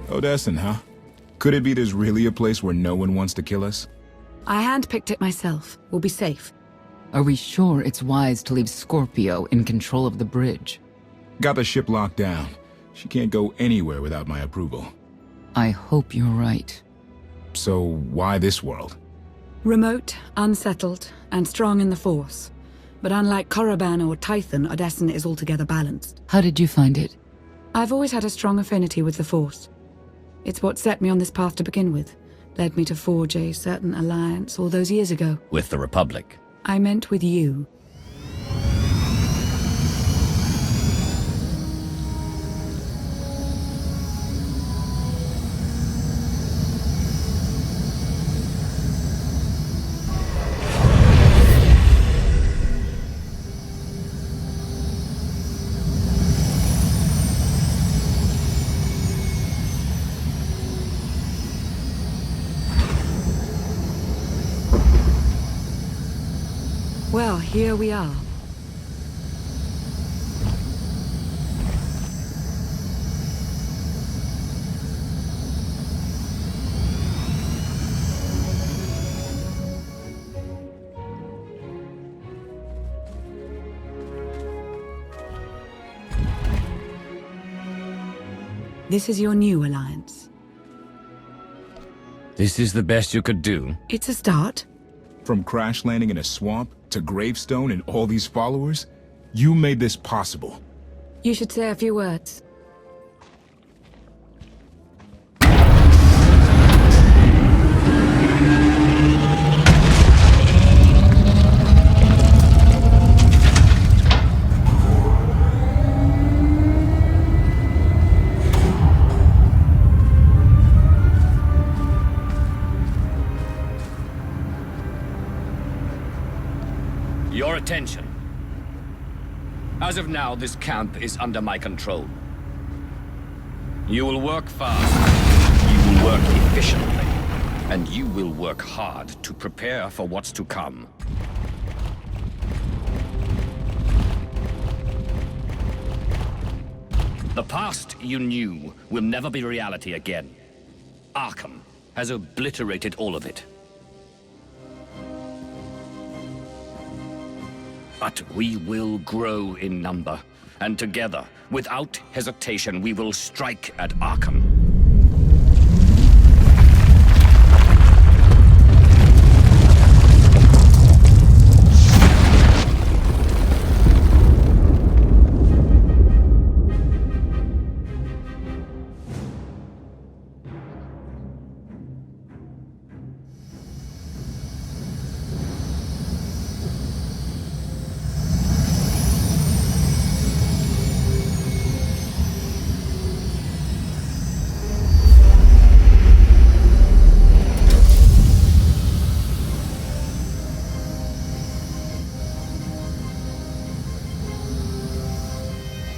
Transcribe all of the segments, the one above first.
Odessen, huh? Could it be there's really a place where no one wants to kill us? I handpicked it myself. We'll be safe. Are we sure it's wise to leave Scorpio in control of the bridge? Got the ship locked down. She can't go anywhere without my approval. I hope you're right. So why this world? Remote, unsettled, and strong in the Force. But unlike Korriban or Tython, Odessen is altogether balanced. How did you find it? I've always had a strong affinity with the Force. It's what set me on this path to begin with. Led me to forge a certain alliance all those years ago. With the Republic? I meant with you. Well, here we are. This is your new alliance. This is the best you could do? It's a start. From crash landing in a swamp to gravestone and all these followers, you made this possible. You should say a few words. Your attention. As of now, this camp is under my control. You will work fast, you will work efficiently, and you will work hard to prepare for what's to come. The past you knew will never be reality again. Arkaan has obliterated all of it. But we will grow in number, and together, without hesitation, we will strike at Arkaan.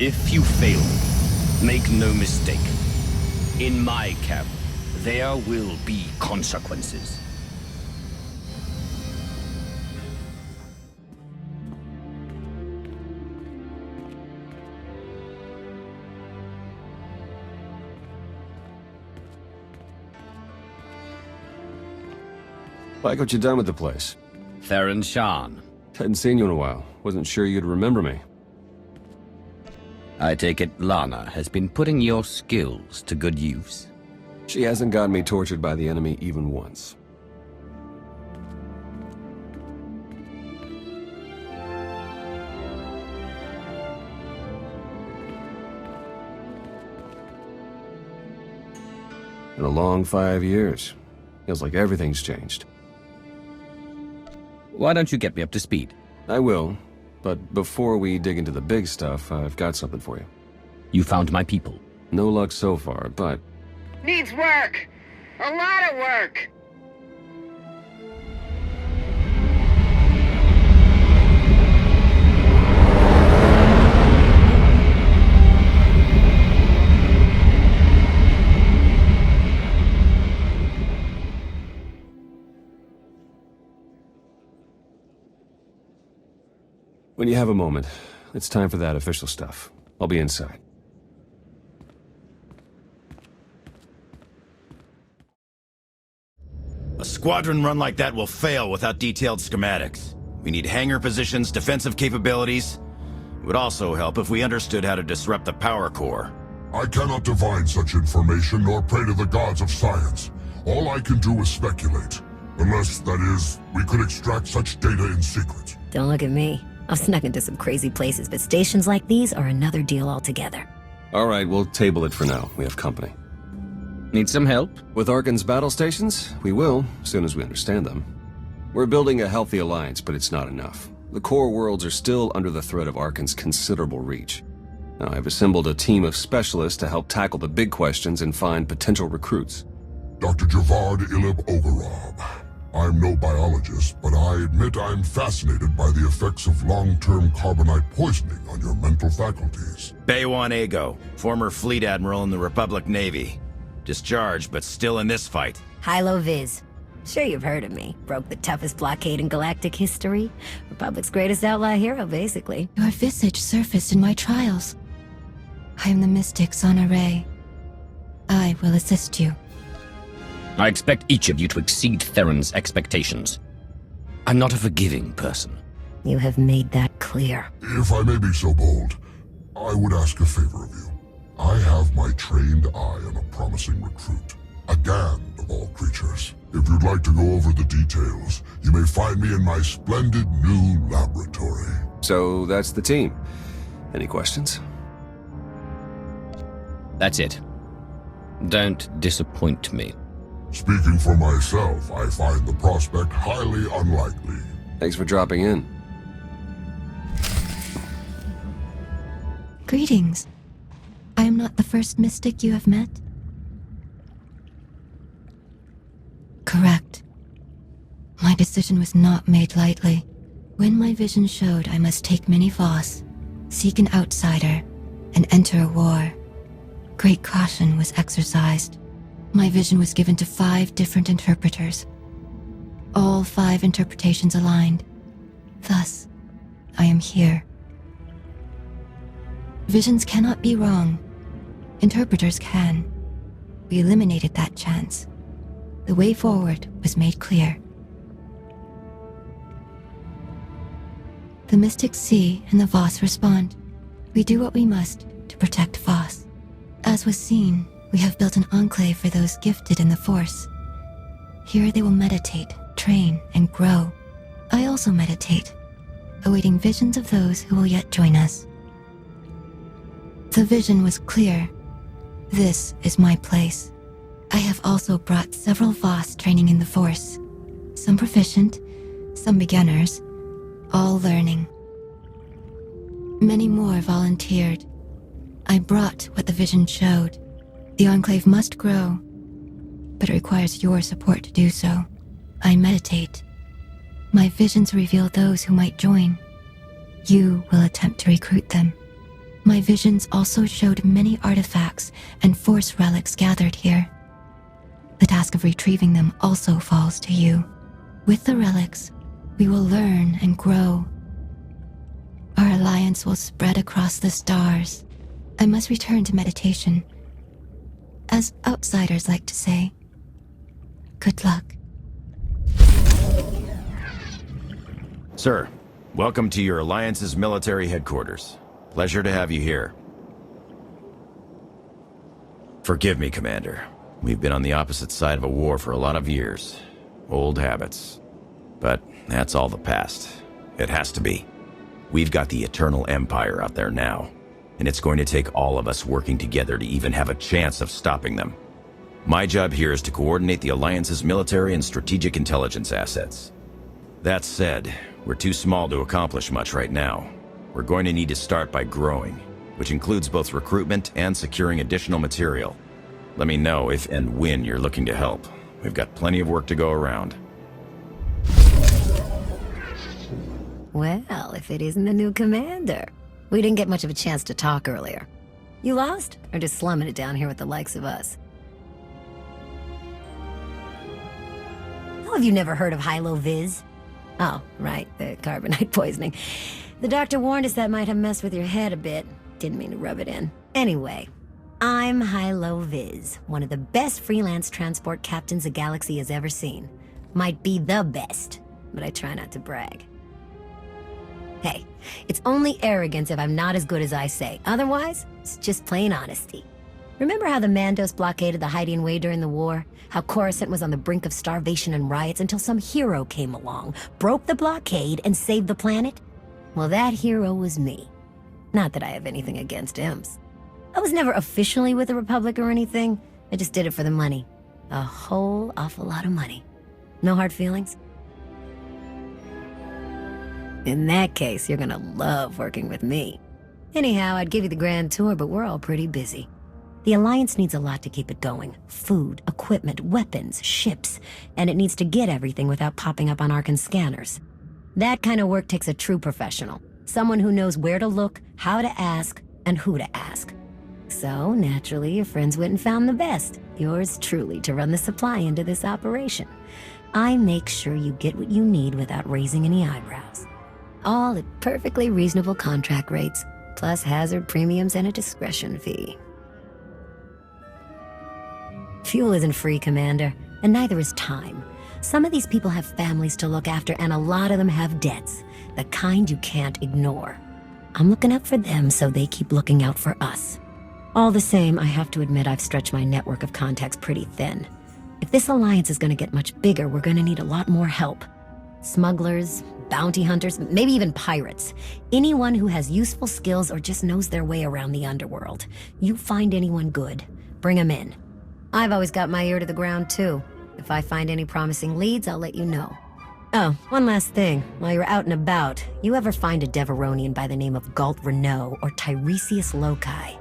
If you fail, make no mistake. In my camp, there will be consequences. Like what you done with the place. Theron Shan. Hadn't seen you in a while. Wasn't sure you'd remember me. I take it Lana has been putting your skills to good use. She hasn't gotten me tortured by the enemy even once. In a long 5 years. Feels like everything's changed. Why don't you get me up to speed? I will. But before we dig into the big stuff, I've got something for you. You found my people. No luck so far, but... Needs work! A lot of work! When you have a moment, it's time for that official stuff. I'll be inside. A squadron run like that will fail without detailed schematics. We need hangar positions, defensive capabilities. It would also help if we understood how to disrupt the power core. I cannot divine such information nor pray to the gods of science. All I can do is speculate. Unless, that is, we could extract such data in secret. Don't look at me. I've snuck into some crazy places, but stations like these are another deal altogether. All right, we'll table it for now. We have company. Need some help? With Arkaan's battle stations? We will, as soon as we understand them. We're building a healthy alliance, but it's not enough. The core worlds are still under the threat of Arkaan's considerable reach. Now, I've assembled a team of specialists to help tackle the big questions and find potential recruits. Dr. Javad Ilib Ogorab. I'm no biologist, but I admit I'm fascinated by the effects of long-term carbonite poisoning on your mental faculties. Baywan Ego, former fleet admiral in the Republic Navy. Discharged, but still in this fight. Hilo Viz. Sure you've heard of me. Broke the toughest blockade in galactic history. Republic's greatest outlaw hero, basically. Your visage surfaced in my trials. I am the mystic Sonoray. I will assist you. I expect each of you to exceed Theron's expectations. I'm not a forgiving person. You have made that clear. If I may be so bold, I would ask a favor of you. I have my trained eye on a promising recruit. A Gand of all creatures. If you'd like to go over the details, you may find me in my splendid new laboratory. So that's the team. Any questions? That's it. Don't disappoint me. Speaking for myself, I find the prospect highly unlikely. Thanks for dropping in. Greetings. I am not the first mystic you have met. Correct. My decision was not made lightly. When my vision showed I must take many voss, seek an outsider, and enter a war, great caution was exercised. My vision was given to 5 different interpreters. All 5 interpretations aligned. Thus, I am here. Visions cannot be wrong. Interpreters can. We eliminated that chance. The way forward was made clear. The mystics see and the voss respond. We do what we must to protect voss. As was seen, we have built an enclave for those gifted in the Force. Here they will meditate, train, and grow. I also meditate, awaiting visions of those who will yet join us. The vision was clear. This is my place. I have also brought several voss training in the Force. Some proficient, some beginners, all learning. Many more volunteered. I brought what the vision showed. The Enclave must grow, but it requires your support to do so. I meditate. My visions reveal those who might join. You will attempt to recruit them. My visions also showed many artifacts and Force relics gathered here. The task of retrieving them also falls to you. With the relics, we will learn and grow. Our alliance will spread across the stars. I must return to meditation. As outsiders like to say, good luck. Sir, welcome to your Alliance's military headquarters. Pleasure to have you here. Forgive me, Commander. We've been on the opposite side of a war for a lot of years. Old habits. But that's all the past. It has to be. We've got the Eternal Empire out there now, and it's going to take all of us working together to even have a chance of stopping them. My job here is to coordinate the Alliance's military and strategic intelligence assets. That said, we're too small to accomplish much right now. We're going to need to start by growing, which includes both recruitment and securing additional material. Let me know if and when you're looking to help. We've got plenty of work to go around. Well, if it isn't the new commander. We didn't get much of a chance to talk earlier. You lost? Or just slumming it down here with the likes of us? How have you never heard of Hilo Viz? Oh, right, the carbonite poisoning. The doctor warned us that might have messed with your head a bit. Didn't mean to rub it in. Anyway, I'm Hilo Viz, one of the best freelance transport captains the galaxy has ever seen. Might be the best, but I try not to brag. Hey, it's only arrogance if I'm not as good as I say. Otherwise, it's just plain honesty. Remember how the Mandos blockaded the hiding way during the war? How Coruscant was on the brink of starvation and riots until some hero came along, broke the blockade, and saved the planet? Well, that hero was me. Not that I have anything against imps. I was never officially with the Republic or anything. I just did it for the money. A whole awful lot of money. No hard feelings? In that case, you're gonna love working with me. Anyhow, I'd give you the grand tour, but we're all pretty busy. The Alliance needs a lot to keep it going. Food, equipment, weapons, ships, and it needs to get everything without popping up on Arkaan scanners. That kind of work takes a true professional. Someone who knows where to look, how to ask, and who to ask. So, naturally, your friends went and found the best. Yours truly to run the supply into this operation. I make sure you get what you need without raising any eyebrows. All at perfectly reasonable contract rates, plus hazard premiums and a discretion fee. Fuel isn't free, Commander, and neither is time. Some of these people have families to look after, and a lot of them have debts, the kind you can't ignore. I'm looking out for them, so they keep looking out for us. All the same, I have to admit I've stretched my network of contacts pretty thin. If this alliance is going to get much bigger, we're going to need a lot more help. Smugglers, bounty hunters, maybe even pirates. Anyone who has useful skills or just knows their way around the underworld. You find anyone good, bring them in. I've always got my ear to the ground, too. If I find any promising leads, I'll let you know. Oh, one last thing. While you're out and about, you ever find a Deveronian by the name of Galt Renault or Tiresias Loci?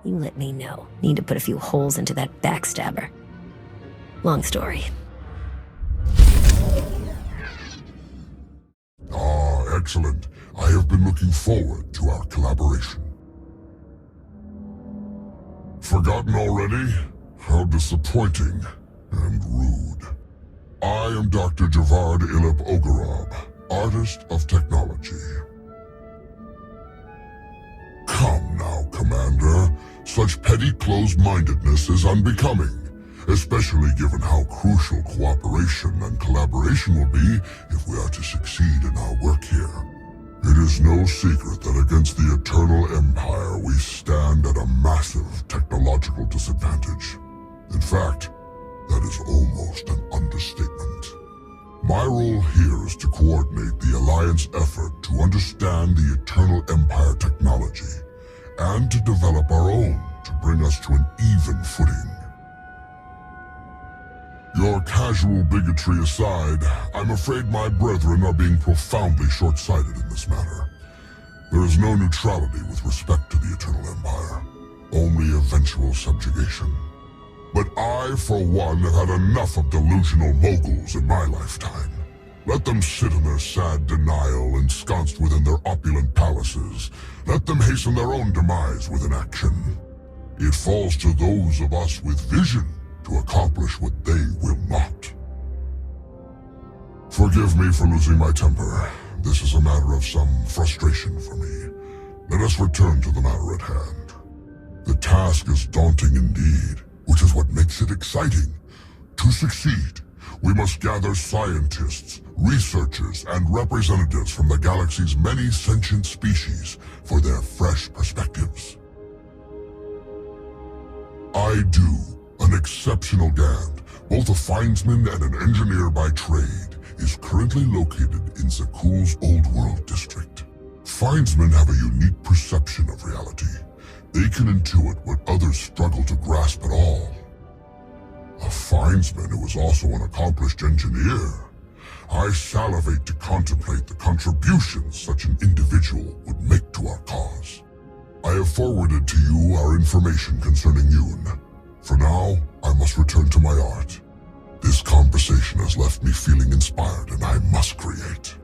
You let me know. Need to put a few holes into that backstabber. Long story. Ah, excellent. I have been looking forward to our collaboration. Forgotten already? How disappointing and rude. I am Dr. Javad Ilib Ogorob, Artist of Technology. Come now, Commander. Such petty closed-mindedness is unbecoming, especially given how crucial cooperation and collaboration will be if we are to succeed in our work here. It is no secret that against the Eternal Empire we stand at a massive technological disadvantage. In fact, that is almost an understatement. My role here is to coordinate the Alliance effort to understand the Eternal Empire technology, and to develop our own to bring us to an even footing. Your casual bigotry aside, I'm afraid my brethren are being profoundly short-sighted in this matter. There is no neutrality with respect to the Eternal Empire, only eventual subjugation. But I, for one, have had enough of delusional moguls in my lifetime. Let them sit in their sad denial, ensconced within their opulent palaces. Let them hasten their own demise with inaction. It falls to those of us with vision to accomplish what they will not. Forgive me for losing my temper. This is a matter of some frustration for me. Let us return to the matter at hand. The task is daunting indeed, which is what makes it exciting. To succeed, we must gather scientists, researchers, and representatives from the galaxy's many sentient species for their fresh perspectives. I do, an exceptional Gand, both a findsman and an engineer by trade, is currently located in Zakuul's Old World district. Findsmen have a unique perception of reality. They can intuit what others struggle to grasp at all. A findsman who is also an accomplished engineer. I salivate to contemplate the contributions such an individual would make to our cause. I have forwarded to you our information concerning Yoon. For now, I must return to my art. This conversation has left me feeling inspired, and I must create.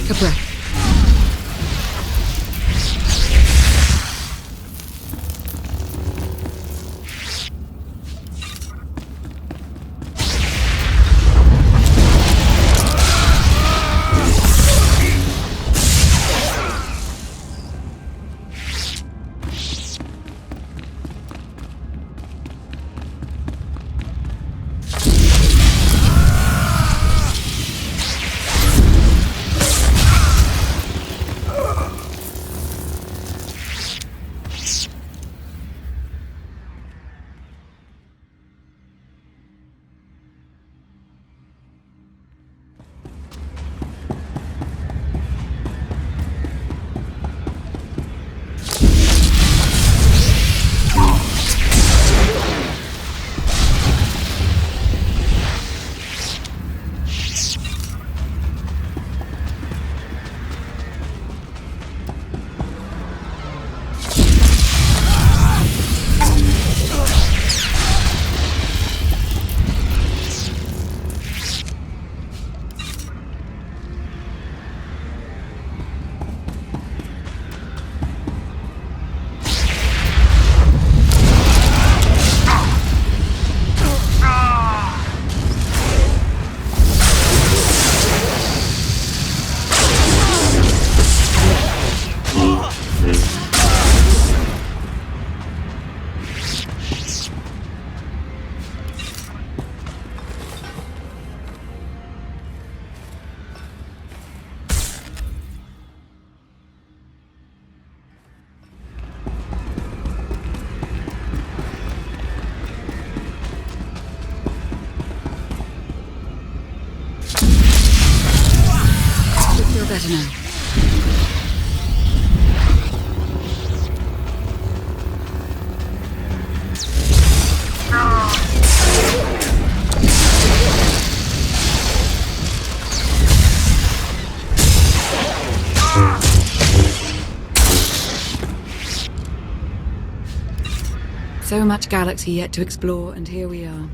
Take a breath. Better now. So much galaxy yet to explore, and here we are.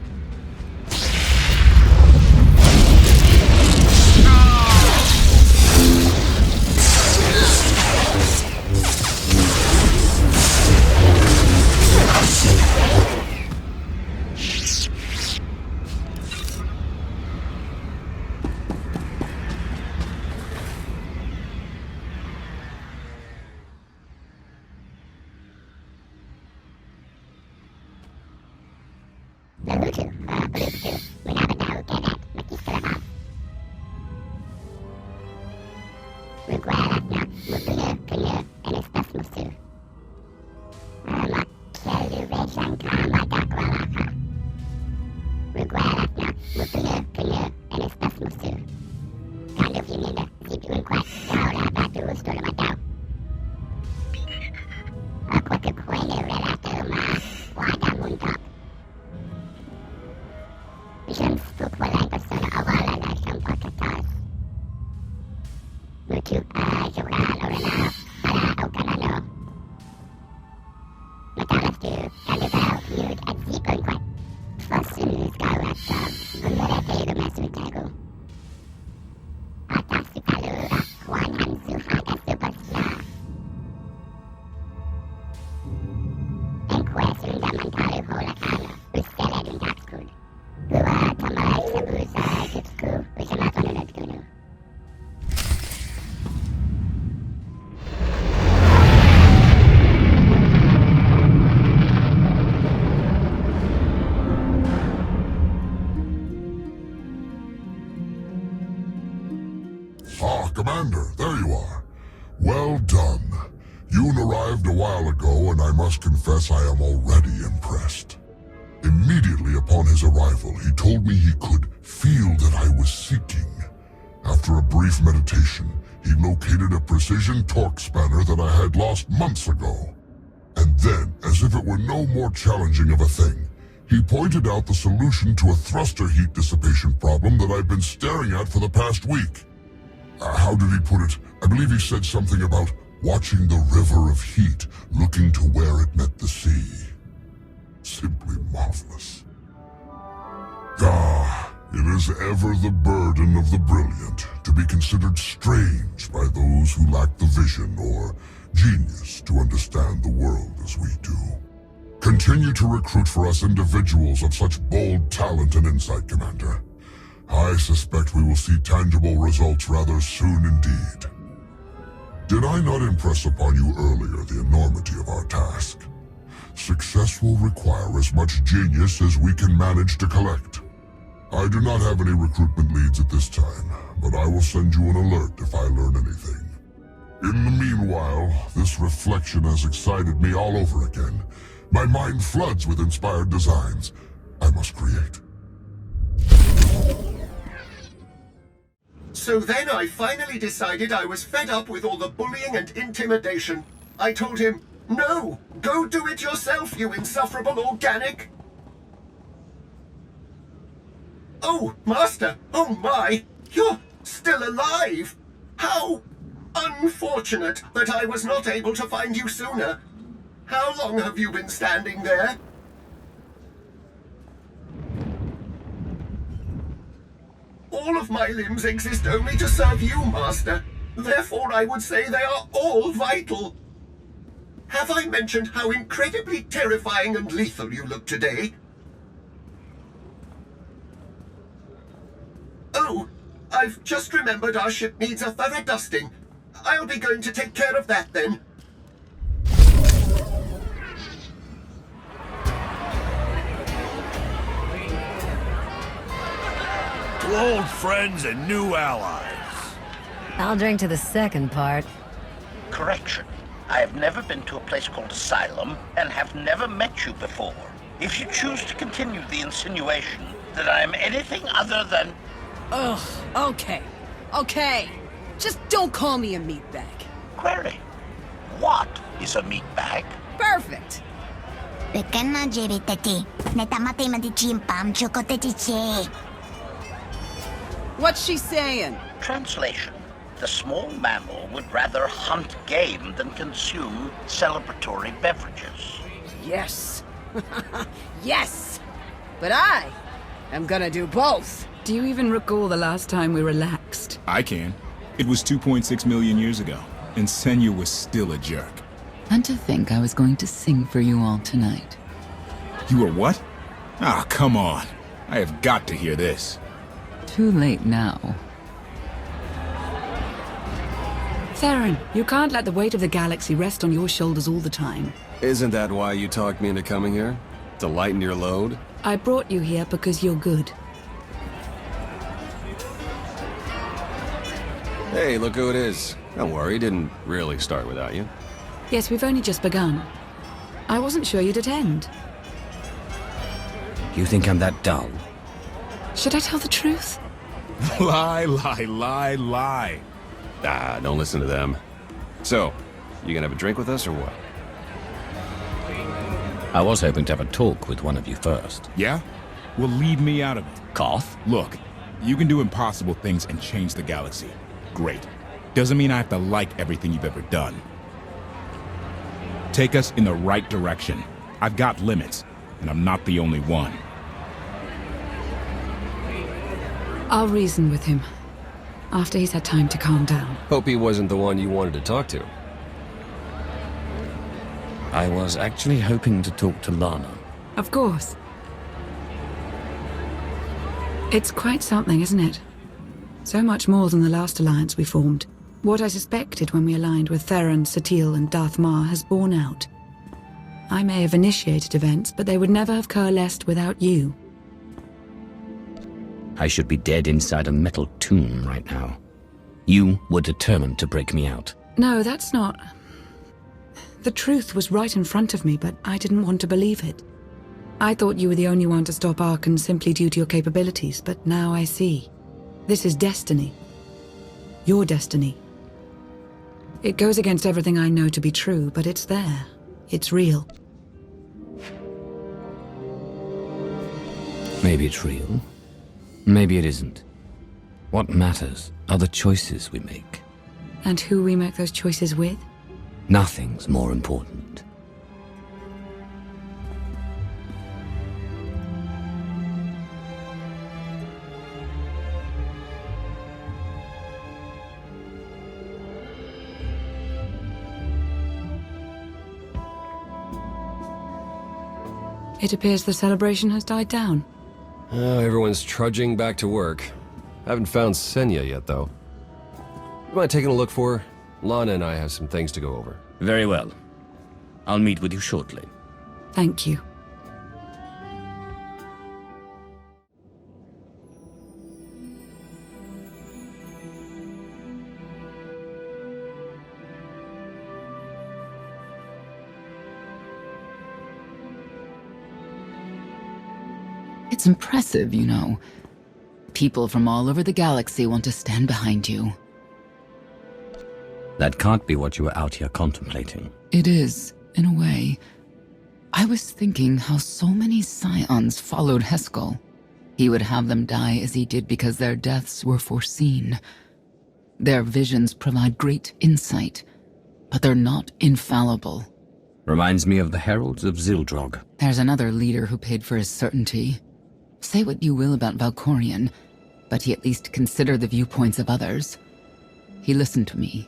Commander, there you are. Well done. Yoon arrived a while ago, and I must confess I am already impressed. Immediately upon his arrival, he told me he could feel that I was seeking. After a brief meditation, he located a precision torque spanner that I had lost months ago. And then, as if it were no more challenging of a thing, he pointed out the solution to a thruster heat dissipation problem that I've been staring at for the past week. How did he put it? I believe he said something about watching the river of heat, looking to where it met the sea. Simply marvelous. It is ever the burden of the brilliant to be considered strange by those who lack the vision or genius to understand the world as we do. Continue to recruit for us individuals of such bold talent and insight, Commander. I suspect we will see tangible results rather soon indeed. Did I not impress upon you earlier the enormity of our task? Success will require as much genius as we can manage to collect. I do not have any recruitment leads at this time, but I will send you an alert if I learn anything. In the meanwhile, this reflection has excited me all over again. My mind floods with inspired designs I must create. So then I finally decided I was fed up with all the bullying and intimidation. I told him, no, go do it yourself, you insufferable organic. Oh, Master, oh my, you're still alive. How unfortunate that I was not able to find you sooner. How long have you been standing there? All of my limbs exist only to serve you, Master. Therefore, I would say they are all vital. Have I mentioned how incredibly terrifying and lethal you look today? Oh, I've just remembered our ship needs a thorough dusting. I'll be going to take care of that then. To old friends and new allies. I'll drink to the second part. Correction. I have never been to a place called Asylum and have never met you before. If you choose to continue the insinuation that I am anything other than... Ugh, okay. Okay. Just don't call me a meatbag. Query. What is a meatbag? Perfect. What's she saying? Translation. The small mammal would rather hunt game than consume celebratory beverages. Yes. Yes! But I am gonna do both. Do you even recall the last time we relaxed? I can. It was 2.6 million years ago, and Senya was still a jerk. And to think I was going to sing for you all tonight. You were what? Ah, come on. I have got to hear this. Too late now. Theron, you can't let the weight of the galaxy rest on your shoulders all the time. Isn't that why you talked me into coming here? To lighten your load? I brought you here because you're good. Hey, look who it is. Don't worry, didn't really start without you. Yes, we've only just begun. I wasn't sure you'd attend. You think I'm that dull? Should I tell the truth? Lie, lie, lie, lie. Ah, don't listen to them. So, you gonna have a drink with us or what? I was hoping to have a talk with one of you first. Yeah? Well, leave me out of it. Koth? Look, you can do impossible things and change the galaxy. Great. Doesn't mean I have to like everything you've ever done. Take us in the right direction. I've got limits, and I'm not the only one. I'll reason with him. After he's had time to calm down. Hope he wasn't the one you wanted to talk to. I was actually hoping to talk to Lana. Of course. It's quite something, isn't it? So much more than the last alliance we formed. What I suspected when we aligned with Theron, Satil, and Darth Mar has borne out. I may have initiated events, but they would never have coalesced without you. I should be dead inside a metal tomb right now. You were determined to break me out. No, that's not... The truth was right in front of me, but I didn't want to believe it. I thought you were the only one to stop Arkaan simply due to your capabilities, but now I see. This is destiny. Your destiny. It goes against everything I know to be true, but it's there. It's real. Maybe it's real. Maybe it isn't. What matters are the choices we make. And who we make those choices with? Nothing's more important. It appears the celebration has died down. Everyone's trudging back to work. Haven't found Senya yet, though. You mind taking a look for her? Lana and I have some things to go over. Very well. I'll meet with you shortly. Thank you. It's impressive, you know. People from all over the galaxy want to stand behind you. That can't be what you were out here contemplating. It is, in a way. I was thinking how so many scions followed Heskel. He would have them die as he did because their deaths were foreseen. Their visions provide great insight, but they're not infallible. Reminds me of the Heralds of Zildrog. There's another leader who paid for his certainty. Say what you will about Valkorion, but he at least considered the viewpoints of others. He listened to me.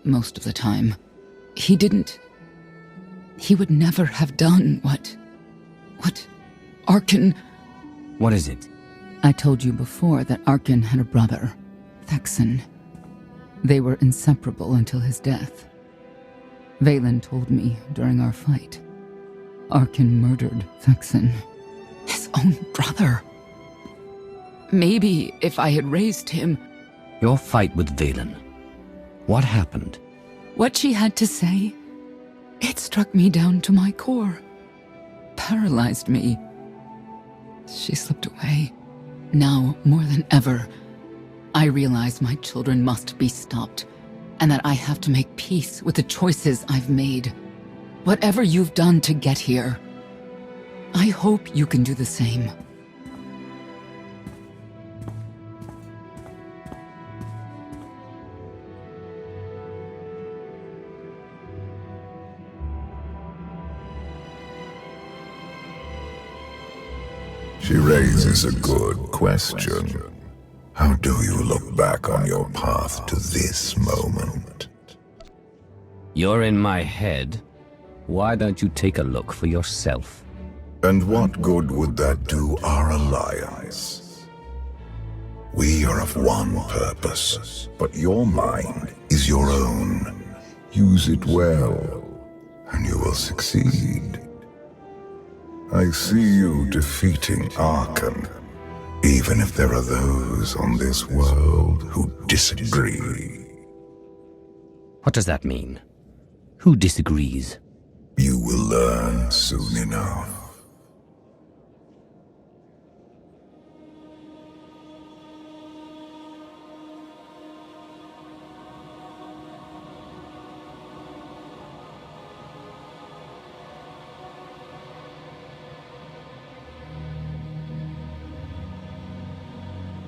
Most of the time. He would never have done what Arkaan... What is it? I told you before that Arkaan had a brother, Thexan. They were inseparable until his death. Vaylin told me during our fight. Arkaan murdered Thexan. His own brother. Maybe if I had raised him... Your fight with Vaylin. What happened? What she had to say, it struck me down to my core. Paralyzed me. She slipped away. Now, more than ever, I realize my children must be stopped, and that I have to make peace with the choices I've made. Whatever you've done to get here, I hope you can do the same. She raises a good question. How do you look back on your path to this moment? You're in my head. Why don't you take a look for yourself? And what good would that do our alliance? We are of one purpose, but your mind is your own. Use it well, and you will succeed. I see you defeating Arkaan, even if there are those on this world who disagree. What does that mean? Who disagrees? You will learn soon enough.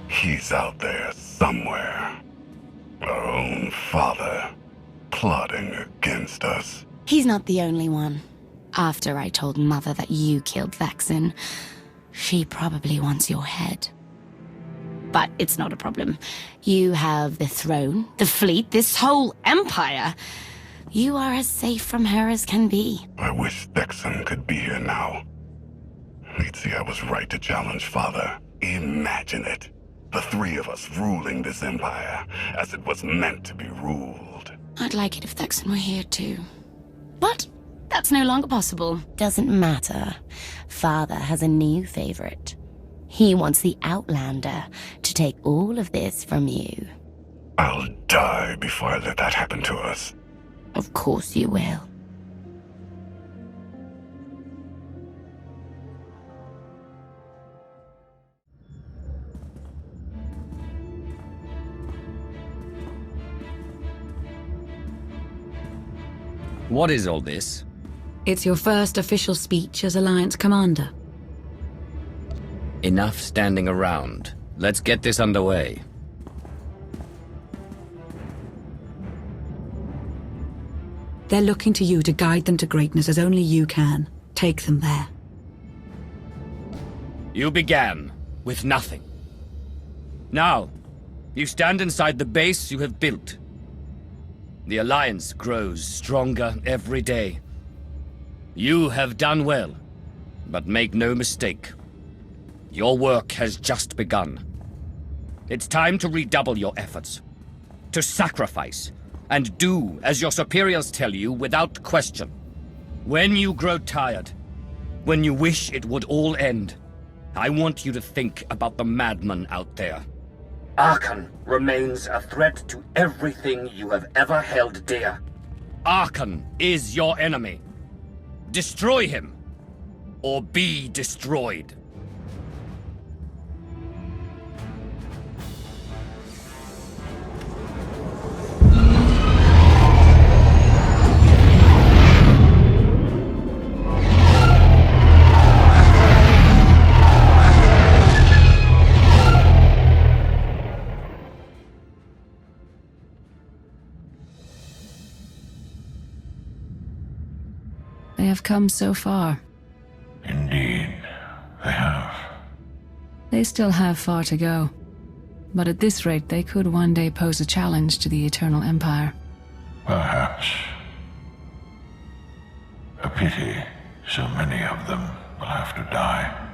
He's out there somewhere. Our own father, plotting against us. He's not the only one. After I told Mother that you killed Thexan, she probably wants your head. but it's not a problem. You have the throne, the fleet, this whole empire. You are as safe from her as can be. I wish Thexan could be here now. He'd see I was right to challenge Father. Imagine it. The three of us ruling this empire as it was meant to be ruled. I'd like it if Thexan were here too. But that's no longer possible. Doesn't matter. Father has a new favorite. He wants the Outlander to take all of this from you. I'll die before I let that happen to us. Of course you will. What is all this? It's your first official speech as Alliance Commander. Enough standing around. Let's get this underway. They're looking to you to guide them to greatness as only you can. Take them there. You began with nothing. Now, you stand inside the base you have built. The Alliance grows stronger every day. You have done well, but make no mistake. Your work has just begun. It's time to redouble your efforts. To sacrifice, and do as your superiors tell you without question. When you grow tired, when you wish it would all end, I want you to think about the madman out there. Arkaan remains a threat to everything you have ever held dear. Arkaan is your enemy. Destroy him, or be destroyed. They have come so far. Indeed, they have. They still have far to go. But at this rate, they could one day pose a challenge to the Eternal Empire. Perhaps. A pity so many of them will have to die.